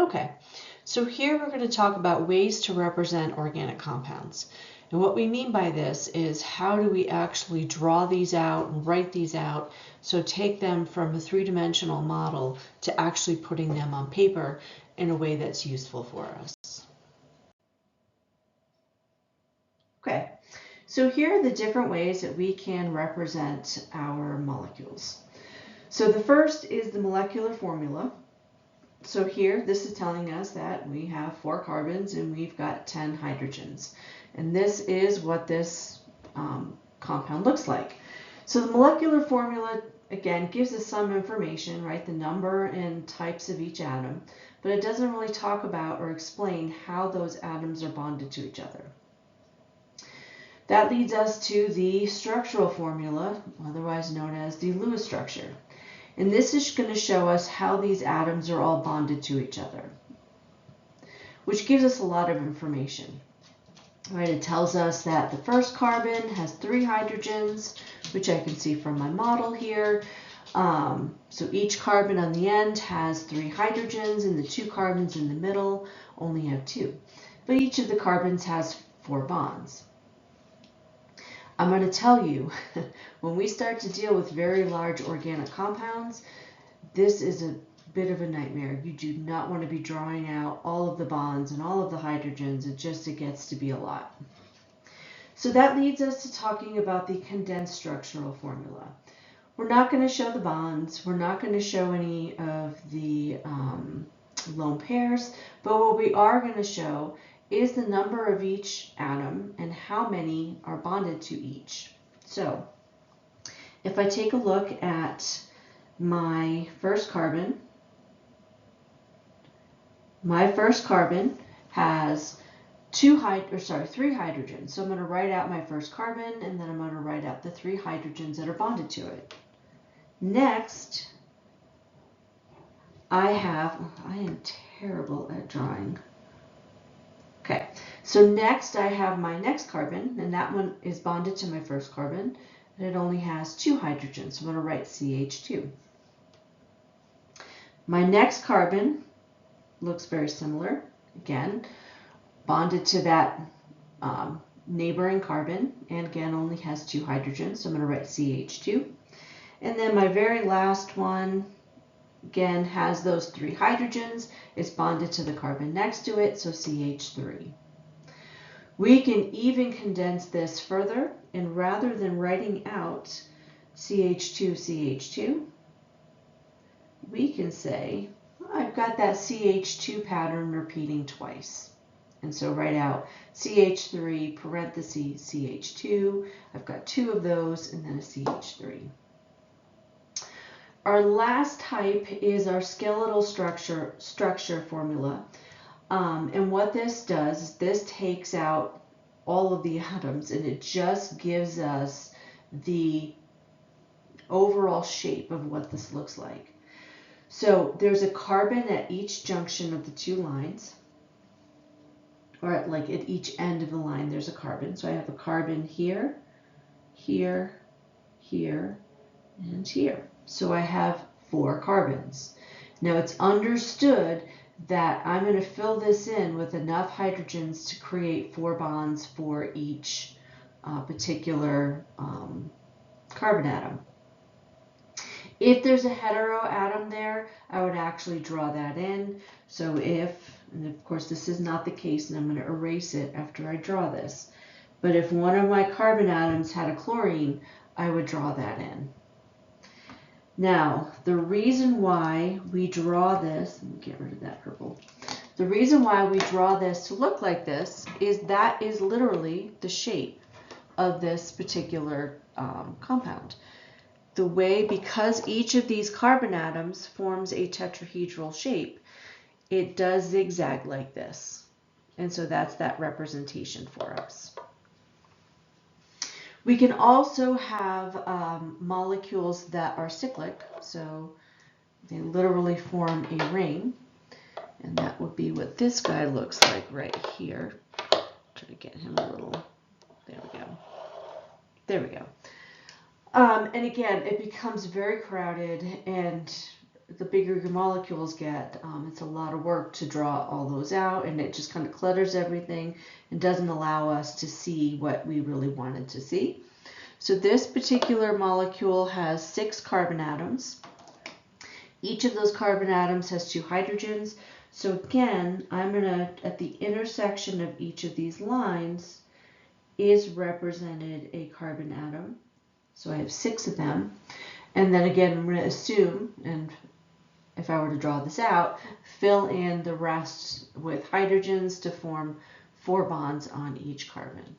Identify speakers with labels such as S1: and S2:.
S1: Okay, so here we're going to talk about ways to represent organic compounds. And what we mean by this is how do we actually draw these out and write these out, so take them from a three-dimensional model to actually putting them on paper in a way that's useful for us. Okay, so here are the different ways that we can represent our molecules. So the first is the molecular formula. So here, this is telling us that we have 4 carbons and we've got 10 hydrogens. And this is what this compound looks like. So the molecular formula, again, gives us some information, right? The number and types of each atom, but it doesn't really talk about or explain how those atoms are bonded to each other. That leads us to the structural formula, otherwise known as the Lewis structure. And this is going to show us how these atoms are all bonded to each other, which gives us a lot of information. Right, it tells us that the first carbon has 3 hydrogens, which I can see from my model here. So each carbon on the end has 3 hydrogens, and the 2 carbons in the middle only have 2. But each of the carbons has 4 bonds. I'm going to tell you, when we start to deal with very large organic compounds, this is a bit of a nightmare. You do not want to be drawing out all of the bonds and all of the hydrogens. It gets to be a lot. So that leads us to talking about the condensed structural formula. We're not going to show the bonds. We're not going to show any of the lone pairs, but what we are going to show is the number of each atom and how many are bonded to each. So if I take a look at my first carbon has 3 hydrogens. So I'm going to write out my first carbon, and then I'm going to write out the 3 hydrogens that are bonded to it. Next, I am terrible at drawing. Okay, so next I have my next carbon, and that one is bonded to my first carbon, and it only has 2 hydrogens, so I'm going to write CH2. My next carbon looks very similar, again, bonded to that neighboring carbon, and again only has 2 hydrogens, so I'm going to write CH2. And then my very last one, again, has those 3 hydrogens. It's bonded to the carbon next to it, so CH3. We can even condense this further, and rather than writing out CH2, CH2, we can say, I've got that CH2 pattern repeating twice. And so write out CH3, parentheses, CH2. I've got 2 of those, and then a CH3. Our last type is our skeletal structure formula. And what this does is this takes out all of the atoms, and it just gives us the overall shape of what this looks like. So there's a carbon at each junction of the 2 lines, or at each end of the line there's a carbon. So I have a carbon here, here, here, and here. So I have 4 carbons. Now it's understood that I'm going to fill this in with enough hydrogens to create 4 bonds for each particular carbon atom. If there's a hetero atom there, I would actually draw that in. So and of course this is not the case, and I'm going to erase it after I draw this, but if one of my carbon atoms had a chlorine, I would draw that in. Now, the reason why we draw this, let me get rid of that purple. The reason why we draw this to look like this is that is literally the shape of this particular compound. The way, because each of these carbon atoms forms a tetrahedral shape, it does zigzag like this. And so that's that representation for us. We can also have molecules that are cyclic, so they literally form a ring, and that would be what this guy looks like right here. Try to get him a little, there we go. There we go. And again, it becomes very crowded, and the bigger your molecules get, it's a lot of work to draw all those out, and it just kind of clutters everything and doesn't allow us to see what we really wanted to see. So this particular molecule has 6 carbon atoms. Each of those carbon atoms has 2 hydrogens. So again, I'm going to, at the intersection of each of these lines is represented a carbon atom. So I have 6 of them. And then again, I'm going to assume, and if I were to draw this out, fill in the rest with hydrogens to form 4 bonds on each carbon.